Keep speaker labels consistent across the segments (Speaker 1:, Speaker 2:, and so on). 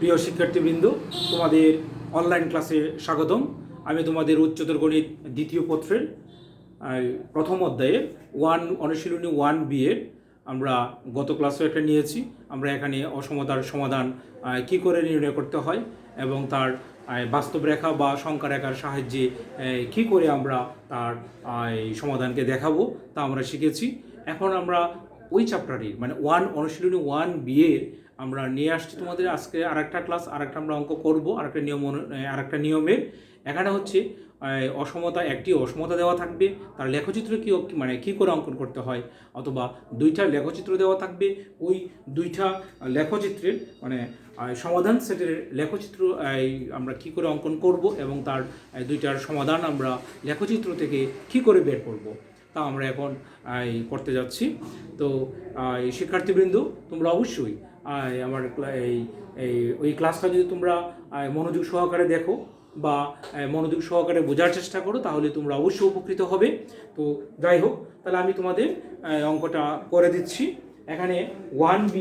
Speaker 1: প্রিয় শিক্ষার্থীবৃন্দ, তোমাদের অনলাইন ক্লাসে স্বাগতম। আমি তোমাদের উচ্চতর গণিত দ্বিতীয় পত্রের প্রথম অধ্যায়ে অনুশীলনী 1B এর আমরা গত ক্লাসে একটা নিয়েছি। আমরা এখানে অসমতার সমাধান কি করে নির্ণয় করতে হয় এবং তার বাস্তব রেখা বা সংখ্যা রেখার সাহায্যে কি করে আমরা তার সমাধানকে দেখাবো তা আমরা শিখেছি। এখন আমরা ওই চ্যাপ্টারের মানে অনুশীলনী 1B এর আমরা নিয়ে আসছি তোমাদের আজকে আরেকটা ক্লাস, আরেকটা আমরা অঙ্ক করবো, আরেকটা নিয়মের। এখানে হচ্ছে একটি অসমতা দেওয়া থাকবে, তার লেখচিত্র কি করে অঙ্কন করতে হয়, অথবা দুইটা লেখচিত্র দেওয়া থাকবে, ওই দুইটা লেখচিত্রের সমাধান সেটের লেখচিত্র আমরা কি করে অঙ্কন করব এবং তার দুইটার সমাধান আমরা লেখচিত্র থেকে কি করে বের করব তা আমরা এখন করতে যাচ্ছি। তো শিক্ষার্থীবৃন্দ, তোমরা অবশ্যই আমার ওই ক্লাসটা যদি তোমরা মনোযোগ সহকারে দেখো বা মনোযোগ সহকারে বোঝার চেষ্টা করো, তাহলে তোমরা অবশ্যই উপকৃত হবে। তো যাই হোক, তাহলে আমি তোমাদের অঙ্কটা করে দিচ্ছি। এখানে 1B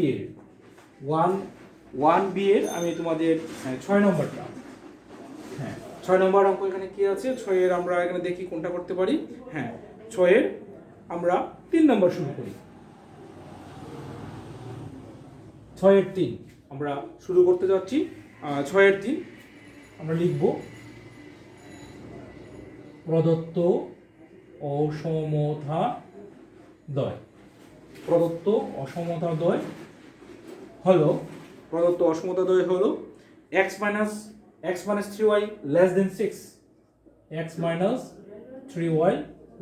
Speaker 1: এর আমি তোমাদের 6 নম্বরটা, 6 নম্বর অঙ্ক এখানে কি আছে, 6 এর আমরা এখানে দেখি কোনটা করতে পারি। 6 এর আমরা 3 নম্বর শুরু করি। 6 এর 3 আমরা শুরু করতে যাচ্ছি। 6 এর 3 আমরা লিখব প্রদত্ত অসমতা দ্বয়। প্রদত্ত অসমতা দ্বয় হলো x minus 3y less than 6, x minus 3y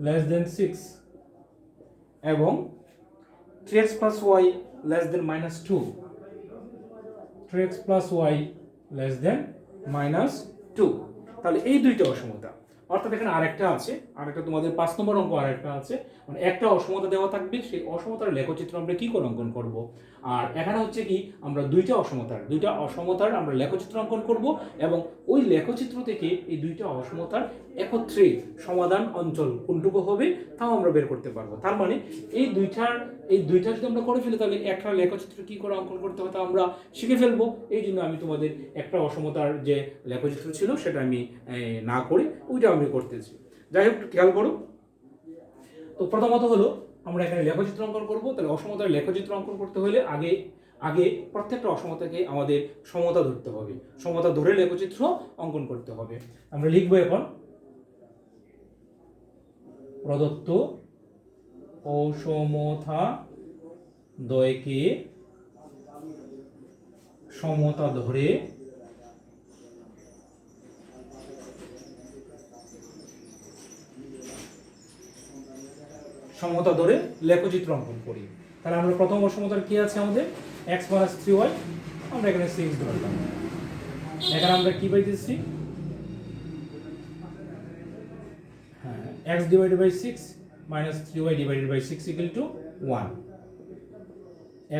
Speaker 1: less than 6 এবং 3x plus y less than minus 2, 3x plus y less than minus 2। তাহলে এই দুইটা অসমতা, অর্থাৎ এখানে আরেকটা তোমাদের 5 নম্বর অঙ্ক আরেকটা আছে, মানে একটা অসমতা দেওয়া থাকবে, সেই অসমতার লেখচিত্র আমরা কি করে অঙ্কন করব। আর এখানে হচ্ছে কি, আমরা দুইটা অসমতার আমরা লেখচিত্র অঙ্কন করব এবং ওই লেখচিত্র থেকে এই দুইটা অসমতার একত্রে সমাধান অঞ্চল কোনটুকু হবে তাও আমরা বের করতে পারবো। তার মানে এই দুইটা যদি আমরা করে ফেলি, তাহলে একটা লেখচিত্র কি করে অঙ্কন করতে হয় তা আমরা শিখে ফেলবো। এই জন্য আমি তোমাদের একটা অসমতার যে লেখচিত্র ছিল সেটা আমি না করে ওইটা আমি করতেছি। যাই হোক, খেয়াল করো। তো প্রথমত হলো আমরা এখানে লেখচিত্র অঙ্কন করব। তাহলে অসমতার লেখচিত্র অঙ্কন করতে হলে আগে প্রত্যেকটা অসমতাকে আমাদের সমতা ধরতে হবে, সমতা ধরে লেখচিত্র অঙ্কন করতে হবে। আমরা লিখবো এখন প্রদত্ত অসমতা দ্বয়কে সমতা ধরে লেখচিত্র অঙ্কন করি। তাহলে আমরা প্রথম অসমতার কি আছে আমাদের x minus 3y, আমরা এখানে 6 ধরলাম। এখানে আমরা কি পাইতেছি, x divided by 6 minus 3y divided by 6 equal to 1,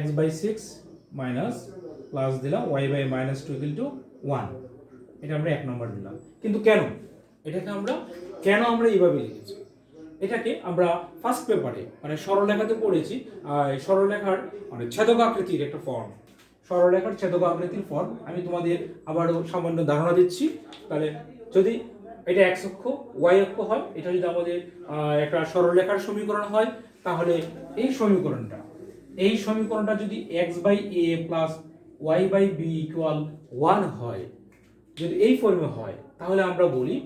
Speaker 1: x by 6 minus plus দিলাম y by minus 2 equal to 1। এটা আমরা 1 নম্বর দিলাম। কিন্তু কেন আমরা এইভাবে লিখেছি, এটাকে আমরা ফার্স্ট পেপারে মানে সরলরেখাতে পড়েছি। সরলরেখার ছেদক আকৃতির একটা ফর্ম, সরলরেখার ছেদক আকৃতির ফর্ম আমি তোমাদের আবারও সামান্য ধারণা দিচ্ছি। তাহলে যদি এটা x অক্ষ y অক্ষ হয়, এটা যদি আমাদের একটা সরলরেখার সমীকরণ হয়, তাহলে এই সমীকরণটা যদি x by a plus y by b equal 1 হয়, যদি এই ফর্মে হয়, তাহলে আমরা বলি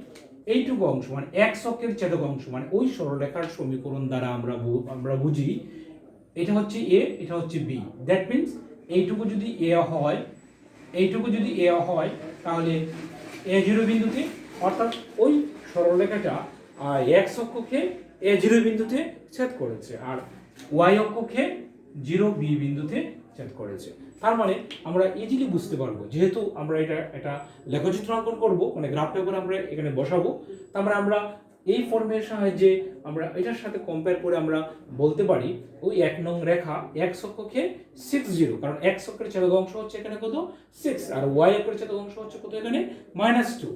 Speaker 1: এইটুকু অংশ মানে x অক্ষের ছেদক অংশ মানে ওই সরলরেখার সমীকরণ দ্বারা আমরা বুঝি এটা হচ্ছে a, এটা হচ্ছে b। দ্যাট মিন্স এইটুকু যদি a হয়, তাহলে a0 বিন্দুতে, অর্থাৎ ওই সরলরেখাটা x অক্ষকে a0 বিন্দুতে ছেদ করেছে আর y অক্ষকে 0b বিন্দুতে ছেদ করেছে। তার মানে আমরা ইজিলি বুঝতে পারবো, যেহেতু আমরা এটা লেখচিত্র অঙ্কন করব, মানে গ্রাফ পেপার আমরা এখানে বসাবো, তারপরে আমরা এই ফর্মের সাহায্যে আমরা এটার সাথে কম্পেয়ার করে আমরা বলতে পারি ওই 1 নং রেখা x অক্ষকে 60, কারণ x অক্ষের ছেদক অংশ হচ্ছে এখানে কত 6 আর y অক্ষের ছেদক অংশ হচ্ছে কত এখানে -2।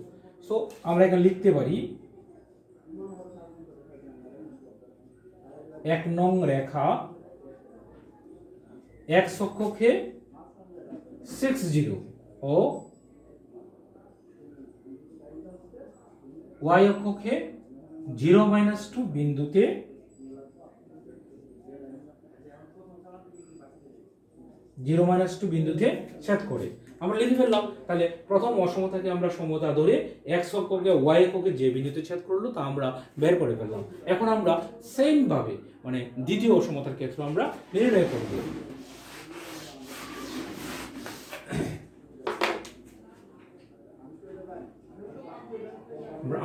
Speaker 1: সো আমরা এখানে লিখতে পারি 1 নং রেখা x অক্ষকে 60 ও ওয়াই অক্ষকে 0-2 বিন্দুতে ছেদ করে। আমরা লিখে ফেললাম, তাহলে প্রথম অসমতাকে আমরা সমতা ধরে এক্স অক্ষকে ওয়াই অক্ষকে যে বিন্দুতে ছেদ করলো তা আমরা বের করে ফেললাম। এখন আমরা সেম ভাবে মানে দ্বিতীয় অসমতার ক্ষেত্রে আমরা নির্ণয় করব।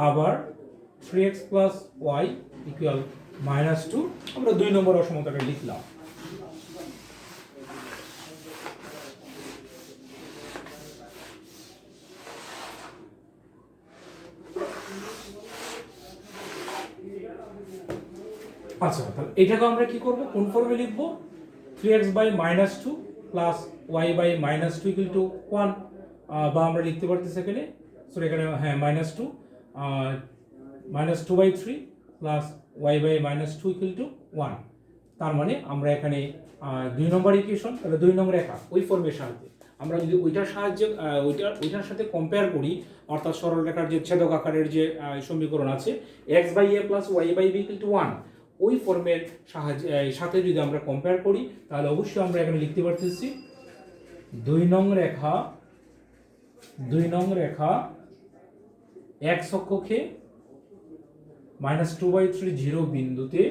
Speaker 1: আবার 3x + y = -2 আমরা 2 নম্বর অসমতাটা লিখলাম। আচ্ছা, তাহলে এটাকে আমরা কি করব, কোন ফর্মে লিখব? 3x/-2 + y/-2 = 1, বা আমরা লিখতে পারতেছি এখানে, সরি এখানে হ্যাঁ -2 -2/3 + y/-2 = 1। তার মানে আমরা এখানে 2 নম্বর ইকুয়েশন, তাহলে 2 নম্বর রেখা ওই ফর্মের সাহায্যে আমরা যদি ওইটার সাহায্যে ওইটার সাথে কম্পেয়ার করি, অর্থাৎ সরল রেখার যে ছেদক আকারের যে সমীকরণ আছে x/a + y/b = 1, ওই ফর্মের সাথে যদি আমরা কম্পেয়ার করি তাহলে অবশ্যই আমরা এখানে লিখতে পারতেছি 2 নং রেখা x অক্ষকে -2/3 0 বিন্দুতে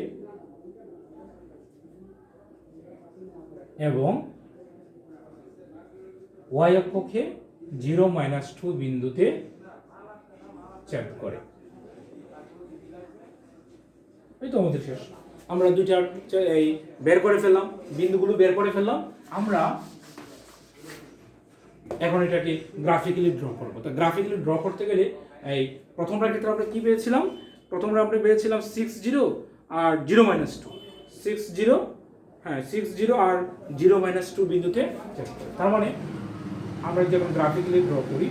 Speaker 1: এবং y অক্ষকে 0-2 বিন্দুতে ছেদ করে। এই তো আমাদের শেষ। আমরা দুইটার এই বের করে ফেললাম, বিন্দুগুলো বের করে ফেললাম। আমরা এখন এটাকে গ্রাফিক্যালি ড্র করব। তো গ্রাফিক্যালি ড্র করতে গেলে এই প্রথমটার ক্ষেত্রে আমরা কি পেয়েছিলাম? প্রথমটা আমরা পেয়েছিলাম 60 আর 0-2, 60 হ্যাঁ 60 আর 0-2 বিন্দুতে ছেদ করে। তার মানে আমরা যখন গ্রাফিক্যালি ড্র করি,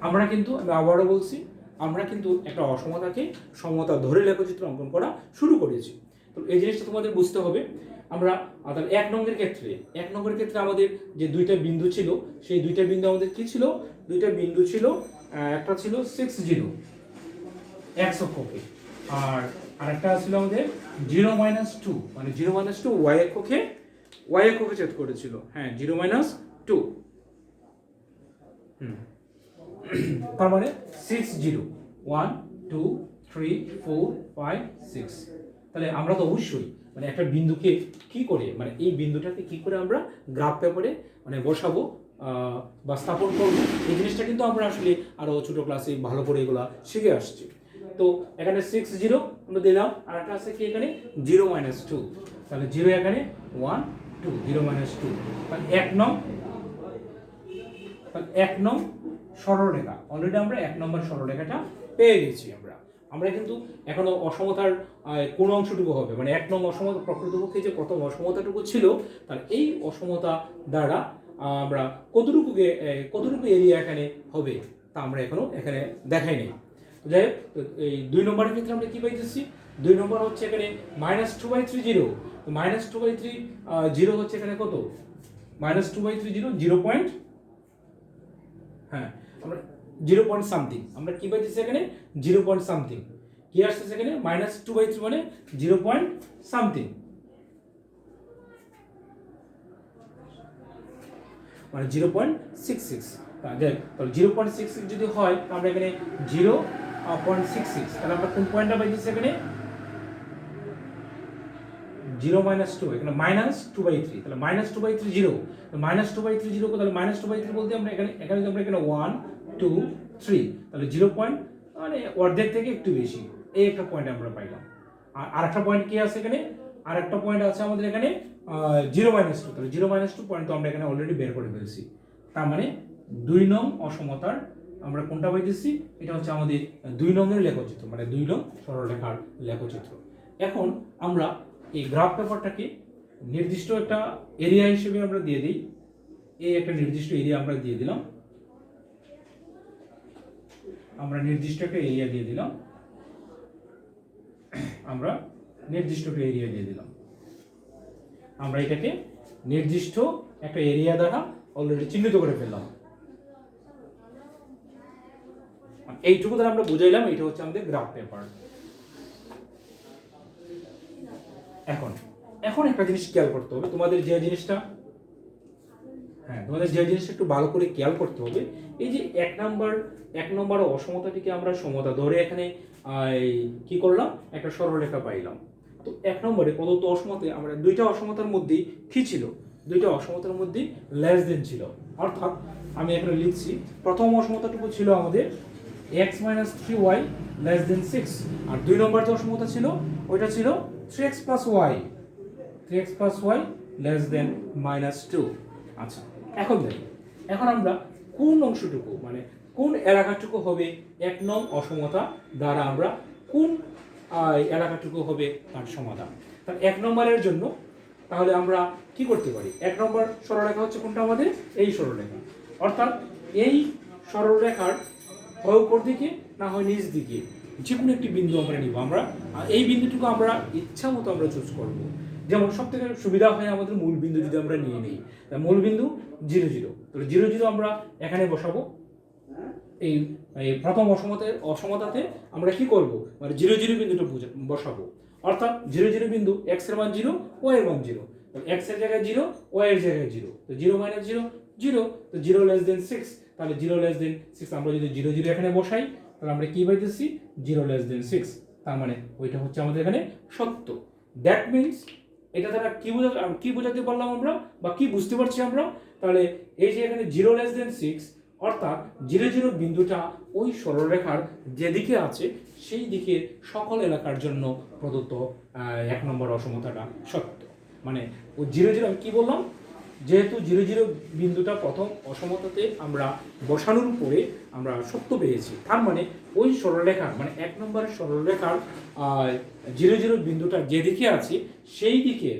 Speaker 1: আমরা কিন্তু, আমি আবারও বলছি, আমরা কিন্তু একটা অসমতাকে সমতা ধরে লেখচিত্র অঙ্কন করা শুরু করেছি। তো এই জিনিসটা তোমাদের বুঝতে হবে। আমরা তাহলে 1 নম্বরের ক্ষেত্রে আমাদের যে দুইটা বিন্দু ছিল, সেই দুইটা বিন্দু আমাদের কি ছিল? দুইটা বিন্দু ছিল, একটা ছিল 60 x অক্ষকে, আর আরেকটা ছিল আমাদের 0-2, মানে 0-2 y অক্ষকে ছেদ করেছিল। হ্যাঁ 0-2, তার মানে 60 1 2 3 4 5 6। তাহলে আমরা তো অবশ্যই মানে একটা বিন্দুকে কি করে, মানে এই বিন্দুটাকে কি করে আমরা গ্রাফ পেপারে মানে বসাবো বা স্থাপন করবো, এই জিনিসটা কিন্তু আমরা আসলে আরো ছোট ক্লাসে ভালো করে এগুলা শিখে আসছি। তো এখানে 60 আমরা দিলাম, আর একটা আছে কি এখানে 0-2, তাহলে 0 এখানে 1 2 0-2, তাহলে 1 নং সরলরেখা। অলরেডি আমরা 1 নম্বর সরলরেখাটা পেয়ে গেছি। আমরা কিন্তু এখনো অসমতার কোন অংশটুকু হবে, মানে 1 নং অসমতা প্রকৃতপক্ষে যে প্রথম অসমতাটুকু ছিল, তার এই অসমতা দ্বারা আমরা কতটুকু এরিয়া এখানে হবে তা আমরা এখানে দেখাই নাই। যাই হোক, এই 2 নম্বরের ক্ষেত্রে আমরা কি পাইতেছি? 2 নম্বর হচ্ছে এখানে -2/3 0, তো -2/3 0 হচ্ছে এখানে কত? -2/3 0 পয়েন্ট, হ্যাঁ আমরা 0 সামথিং, আমরা কি পাইতেছি এখানে 0 সামথিং। কি আসছে এখানে? -2/3 মানে 0 সামথিং, মানে 0.66। তাহলে 0.66 যদি হয়, আমরা এখানে 0.66, তাহলে আমরা কোন পয়েন্টটা পাইতেছি এখানে? 0-2, এখানে -2/3, তাহলে -2/3 0, -2/3 0, তাহলে -2/3 বলতে আমরা এখানে 1 2 3, তাহলে 0 পয়েন্ট মানে অর্ধেক থেকে একটু বেশি, এই একটা পয়েন্ট আমরা পাইলাম। আর আরেকটা পয়েন্ট কি আছে এখানে? আরেকটা পয়েন্ট আছে আমাদের এখানে 0-2, তাহলে 0-2 পয়েন্ট তো আমরা এখানে অলরেডি বের করে ফেলছি। তার মানে 2 নং অসমতার আমরা কোনটা পাইতেছি? এটা হচ্ছে আমাদের 2 নংয়ের লেখচিত্র, মানে 2 নং সরলরেখার লেখচিত্র। এখন আমরা এই গ্রাফ পেপারটাকে নির্দিষ্ট একটা এরিয়া হিসেবে আমরা দিয়ে দিই। এই একটা নির্দিষ্ট এরিয়া আমরা দিয়ে দিলাম, আমরা নির্দিষ্ট একটা এরিয়া দিয়ে দিলাম, আমরা এটাকে নির্দিষ্ট একটা এরিয়া দ্বারা অলরেডি চিহ্নিত করে ফেললাম। এইটুকু দ্বারা আমরা বুঝাইলাম এটা হচ্ছে আমাদের গ্রাফ পেপার। এখন একটা জিনিস খেয়াল করতে হবে, তোমাদের যে জিনিসটা একটু ভালো করে খেয়াল করতে হবে, এই যে এক নম্বর অসমতাটিকে আমরা সমতা ধরে এখানে কি করলাম, একটা সরলরেখা পাইলাম। তো এক নম্বরে প্রদত্ত অসমতায় আমরা দুইটা অসমতার মধ্যে কি ছিল, দুইটা অসমতার মধ্যে লেস দেন ছিল। অর্থাৎ আমি এখানে লিখছি প্রথম অসমতাটুকু ছিল আমাদের x - 3y < 6, আর 2 নম্বর যে অসমতা ছিল ওইটা ছিল 3x + y -2। আচ্ছা, এখন আমরা কোন অংশটুকু মানে কোন এলাকাটুকু হবে 1 নং অসমতা দ্বারা আমরা কোন এলাকাটুকু হবে তার সমাধান। তাহলে 1 নম্বরের জন্য তাহলে আমরা কি করতে পারি, 1 নম্বর সরলরেখা হচ্ছে কোনটা আমাদের এই সরলরেখা। অর্থাৎ এই সরলরেখার হয় উপর দিকে না হয় নিচ দিকে যে কোনো একটি বিন্দু আমরা নিব। আমরা এই বিন্দুটুকু আমরা ইচ্ছা মতো আমরা চুজ করব। যেমন সব থেকে সুবিধা হয় আমাদের মূল বিন্দু যদি আমরা নিয়ে নিই, মূল বিন্দু 0 0, তাহলে 0 0 আমরা এখানে বসাবো। এই প্রথম অসমতাতে আমরা কি করব, মানে 0 0 বিন্দুটা বসাবো। অর্থাৎ 0 0 বিন্দু x এর মান 0, y এর মান 0, তাহলে x এর জায়গায় 0, y এর জায়গায় 0, তো 0 - 0 0, তো 0 < 6, তাহলে 0 < 6 আমরা যদি 0 0 এখানে বসাই তাহলে আমরা কি পাইতেছি 0 < 6, তার মানে ওইটা হচ্ছে আমাদের এখানে সত্য। দ্যাট মিন্স এটা দ্বারা কি বোঝাতে পারলাম আমরা বা কি বুঝতে পারছি আমরা, তাহলে এই যে এখানে 0 < 6 অর্থাৎ 0 0 বিন্দুটা ওই সরলরেখার যেদিকে আছে সেই দিকে সকল এলাকার জন্য প্রদত্ত 1 নম্বর অসমতাটা সত্য। মানে ওই 0 0 আমি কি বললাম, যেহেতু 0 0 বিন্দুটা প্রথম অসমতাতে আমরা বসানোর পরে আমরা সত্য পেয়েছি, তার মানে ওই সরলরেখার মানে 1 নম্বরের সরলরেখার 0 0 বিন্দুটা যেদিকে আছে সেই দিকে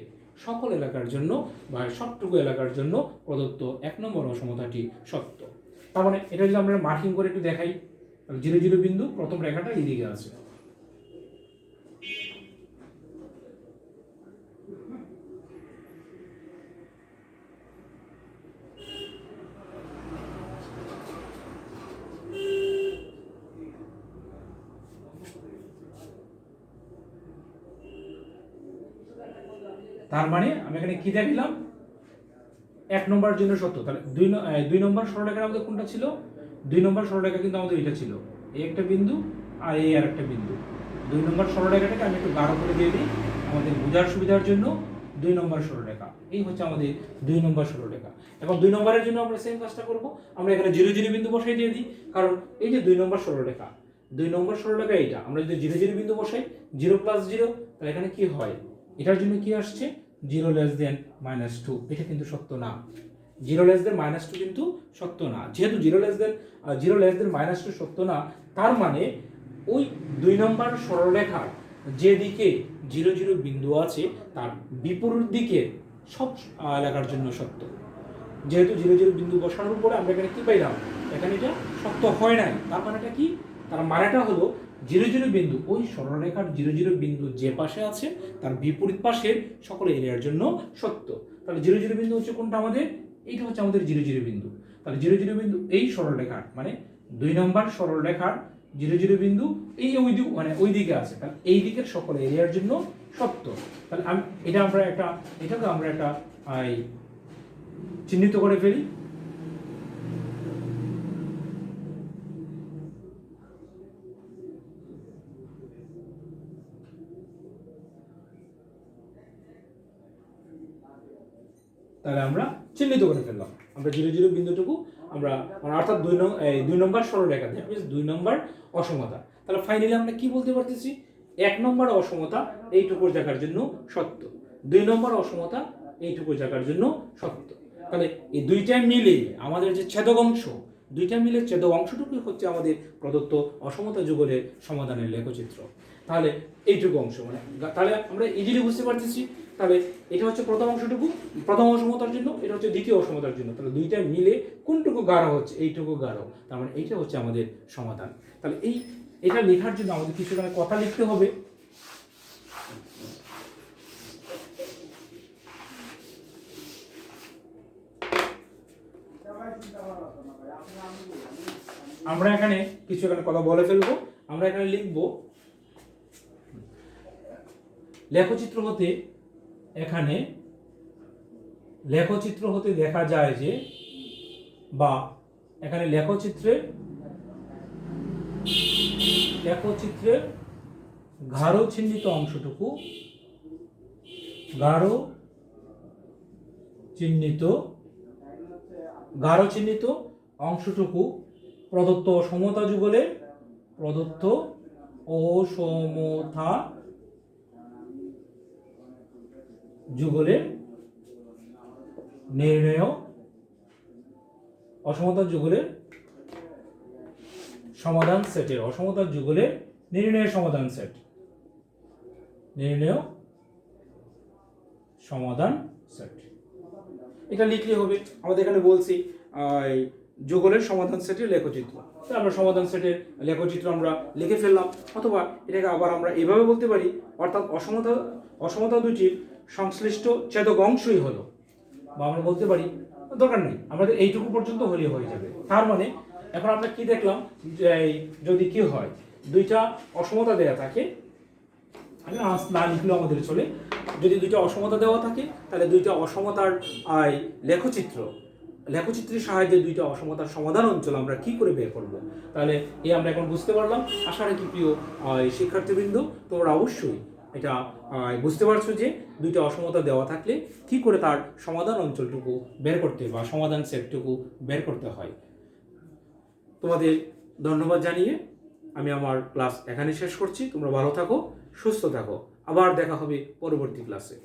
Speaker 1: সকল এলাকার জন্য বা সবটুকু এলাকার জন্য প্রদত্ত 1 নম্বর অসমতাটি সত্য। তার মানে এটা যদি আমরা মার্কিং করে একটু দেখাই, 0 0 বিন্দু প্রথম রেখাটা এইদিকে আছে। তার মানে আমি এখানে কি দেখলাম, 1 নম্বরের জন্য সত্য। তাহলে 2 নম্বর সরলরেখা আমাদের কোনটা ছিল, 2 নম্বর সরলরেখা কিন্তু আমাদের এটা ছিল, এই একটা বিন্দু আর এই আর একটা বিন্দু। 2 নম্বর সরলরেখাটাকে আমি একটু গাঢ় করে দিয়ে দিই আমাদের বোঝার সুবিধার জন্য। 2 নম্বর সরলরেখা, এই হচ্ছে আমাদের 2 নম্বর সরলরেখা। এখন 2 নম্বরের জন্য আমরা সেম কাজটা করব, আমরা এখানে 0 0 বিন্দু বসাই দিয়ে দিই, কারণ এই যে 2 নম্বর সরলরেখা, 2 নম্বর সরলরেখা এইটা, আমরা যদি 0 0 বিন্দু বসাই 0 + 0, তাহলে এখানে কি হয়, এটার জন্য কি আসছে 0 < -2, এটা কিন্তু সত্য না। 0 < -2 কিন্তু সত্য না। যেহেতু 0 < -2 সত্য না, তার মানে ওই 2 নম্বর সরলরেখার যেদিকে 0 0 বিন্দু আছে তার বিপরীত দিকে সব এলাকার জন্য সত্য। যেহেতু 0 0 বিন্দু বসানোর পরে আমরা এখানে কি পাইলাম, এখানে এটা সত্য হয় নাই। তার মানেটা কি, তার মানেটা হলো 0 0 বিন্দু ওই সরলরেখার 0 0 বিন্দু যে পাশে আছে তার বিপরীত পাশের সকল এরিয়ার জন্য সত্য। তাহলে 0 0 বিন্দু হচ্ছে কোনটা আমাদের, এইটা হচ্ছে আমাদের 0 0 বিন্দু। তাহলে 0 0 বিন্দু এই সরলরেখার মানে 2 নম্বর সরলরেখার 0 0 বিন্দু এই ওই দিকে আছে, তাহলে এই দিকের সকল এরিয়ার জন্য সত্য। তাহলে এটাকে আমরা একটা চিহ্নিত করে ফেলি। তাহলে আমরা চিহ্নিত করে ফেললাম, আমরা 0 0 বিন্দুটুকু আমরা অর্থাৎ 2 নম্বর সরলরেখা, দ্যাট মিন্স 2 নম্বর অসমতা। তাহলে ফাইনালি আমরা কি বলতে পারতেছি, 1 নম্বর অসমতা এইটুকু জায়গার জন্য সত্য, 2 নম্বর অসমতা এইটুকু জায়গার জন্য সত্য। তাহলে এই দুইটা মিলে আমাদের যে ছেদক অংশ, দুইটা মিলে ছেদক অংশটুকুই হচ্ছে আমাদের প্রদত্ত অসমতা যুগলের সমাধানের লেখচিত্র। তাহলে এইটুকু অংশ মানে তাহলে আমরা ইজিলি বুঝতে পারতেছি, তাহলে এটা হচ্ছে প্রথম অংশটুকু প্রথম অসমতার জন্য, এটা হচ্ছে দ্বিতীয় অসমতার জন্য। তাহলে দুইটা মিলে কোনটুকু গাঢ় হচ্ছে, এইটুকু গাঢ়, তার মানে এইটা হচ্ছে আমাদের সমাধান। তাহলে এটা লেখার জন্য আমাদের কিছু কথা লিখতে হবে। আমরা এখানে কিছু কথা বলে ফেলবো। আমরা এখানে লিখব লেখচিত্র হতে, এখানে লেখচিত্র হতে দেখা যায় যে, বা এখানে লেখচিত্রের গাঢ় চিহ্নিত অংশটুকু, গাঢ় চিহ্নিত অংশটুকু প্রদত্ত অসমতা যুগলের নির্ণেয় অসমতা যুগলের সমাধান সেটের, অসমতার যুগলের নির্ণয় সমাধান সেট, নির্ণয় সমাধান সেট। এটা লিখলে হবে। আমাদের এখানে বলছি যুগলের সমাধান সেটের লেখচিত্র, তো আমরা সমাধান সেটের লেখচিত্র আমরা লিখে ফেললাম। অথবা এটাকে আবার আমরা এভাবে বলতে পারি, অর্থাৎ অসমতা দুটির সংশ্লিষ্ট ছেদক অংশই হলো, বা আমরা বলতে পারি দরকার নেই, আমাদের এইটুকু পর্যন্ত হলেই হয়ে যাবে। তার মানে এখন আমরা কি দেখলাম, যে যদি কি হয়, দুইটা অসমতা দেওয়া থাকে, আমি না লিখলেও আমাদের চলে, যদি দুইটা অসমতা দেওয়া থাকে তাহলে দুইটা অসমতার লেখচিত্রের সাহায্যে দুইটা অসমতার সমাধান অঞ্চল আমরা কি করে বের করব। তাহলে আমরা এখন বুঝতে পারলাম। আশা রাখি প্রিয় শিক্ষার্থীবৃন্দ, তোমরা অবশ্যই এটা বুঝতে পারছো যে দুইটা অসমতা দেওয়া থাকলে কি করে তার সমাধান অঞ্চলটুকু বের করতে বা সমাধান সেটটুকু বের করতে হয়। তোমাদের ধন্যবাদ জানিয়ে আমি আমার ক্লাস এখানে শেষ করছি। তোমরা ভালো থাকো, সুস্থ থাকো, আবার দেখা হবে পরবর্তী ক্লাসে।